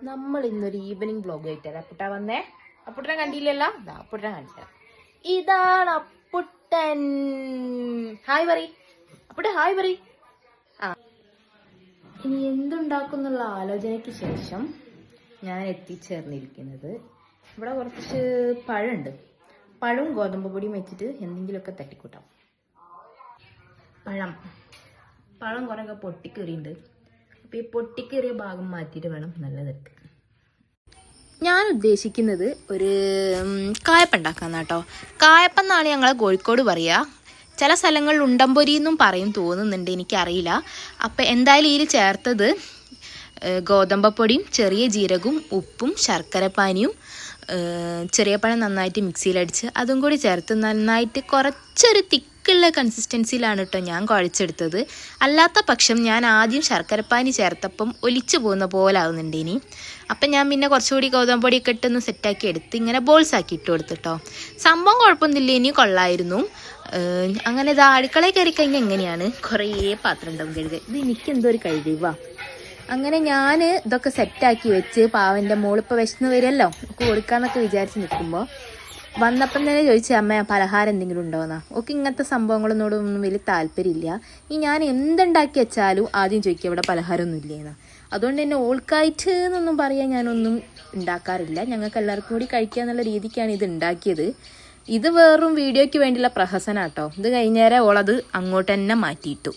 നമ്മൾ ഇന്നൊരു evening vlog ആയിട്ടരാ. അപ്പുട്ട വന്നേ. അപ്പുട്ടനെ കണ്ടില്ലല്ലോ. അപ്പുട്ടനെ കാണിച്ചുതരാം. ഇതാണ് അപ്പുട്ടൻ. ഹായ് പറ അപ്പുട്ട, ഹായ് പറ. ഇനി എന്തുണ്ടാക്കുന്നുള്ള ആലോചനയ്ക്ക് ശേഷം ഞാൻ എത്തിച്ചേർന്നിരിക്കുന്നത് ഇവിടെ കുറച്ച് പഴമുണ്ട്. പഴവും ഗോതമ്പ് പൊടിയും വെച്ചിട്ട് എന്തെങ്കിലുമൊക്കെ തട്ടിക്കൂട്ടാം. പഴം കുറേയൊക്കെ പൊട്ടിക്കേറിയുണ്ട്. അപ്പോൾ ഈ പൊട്ടിക്കേറിയ ഭാഗം മാറ്റിയിട്ട് വേണം നല്ലതെടുക്കാൻ. ഞാൻ ഉദ്ദേശിക്കുന്നത് ഒരു കായപ്പം ഉണ്ടാക്കാന്ന് കേട്ടോ. കായപ്പം എന്നാണ് ഞങ്ങൾ കോഴിക്കോട് പറയുക. ചില സ്ഥലങ്ങളിൽ ഉണ്ടംപൊരി എന്നും പറയും തോന്നുന്നുണ്ട്, എനിക്കറിയില്ല. അപ്പം എന്തായാലും ഇതിൽ ചേർത്തത് ഗോതമ്പപ്പൊടിയും ചെറിയ ജീരകവും ഉപ്പും ശർക്കരപ്പാനിയും ചെറിയ പഴം നന്നായിട്ട് മിക്സിയിലടിച്ച് അതും കൂടി ചേർത്ത് നന്നായിട്ട് കുറച്ചൊരു തിക്കുള്ള കൺസിസ്റ്റൻസിയിലാണ് കേട്ടോ ഞാൻ കുഴച്ചെടുത്തത്. അല്ലാത്ത പക്ഷം ഞാൻ ആദ്യം ശർക്കരപ്പാനി ചേർത്തപ്പം ഒലിച്ചു പോകുന്ന പോലെ ആവുന്നുണ്ട് ഇനി. അപ്പം ഞാൻ പിന്നെ കുറച്ചുകൂടി ഗോതമ്പൊടിയൊക്കെ ഇട്ടൊന്ന് സെറ്റാക്കി എടുത്ത് ഇങ്ങനെ ബോൾസ് ആക്കി ഇട്ട് കൊടുത്തിട്ടോ. സംഭവം കുഴപ്പമൊന്നുമില്ല, ഇനി കൊള്ളായിരുന്നു. അങ്ങനെ ഇത് അടുക്കളയിൽ കയറി കഴിഞ്ഞാൽ എങ്ങനെയാണ് കുറേ പാത്രം ഉണ്ടാവും കഴുകാൻ. ഇത് എനിക്കെന്തോ ഒരു കഴിവാ. അങ്ങനെ ഞാൻ ഇതൊക്കെ സെറ്റാക്കി വെച്ച് പാവൻ്റെ മോളിപ്പോൾ വിശന്ന് വരുമല്ലോ കൊടുക്കാന്നൊക്കെ വിചാരിച്ച് നിൽക്കുമ്പോൾ വന്നപ്പം തന്നെ ചോദിച്ചു, അമ്മ പലഹാരം എന്തെങ്കിലും ഉണ്ടോയെന്നാ. ഓക്കെ, ഇങ്ങനത്തെ സംഭവങ്ങളൊന്നും വലിയ താല്പര്യമില്ല. ഈ ഞാൻ എന്തുണ്ടാക്കി വെച്ചാലും ആദ്യം ചോദിക്കുക ഇവിടെ പലഹാരമൊന്നും ഇല്ലേന്നാ. അതുകൊണ്ട് തന്നെ ഓൾക്കായിട്ട് എന്നൊന്നും പറയാൻ ഞാനൊന്നും ഉണ്ടാക്കാറില്ല. ഞങ്ങൾക്ക് എല്ലാവർക്കും കൂടി കഴിക്കുക എന്നുള്ള രീതിക്കാണ് ഇത് ഉണ്ടാക്കിയത്. ഇത് വെറും വീഡിയോയ്ക്ക് വേണ്ടിയുള്ള പ്രഹസനം കേട്ടോ. ഇത് കഴിഞ്ഞേരം ഓളത് അങ്ങോട്ട് തന്നെ മാറ്റിയിട്ടു.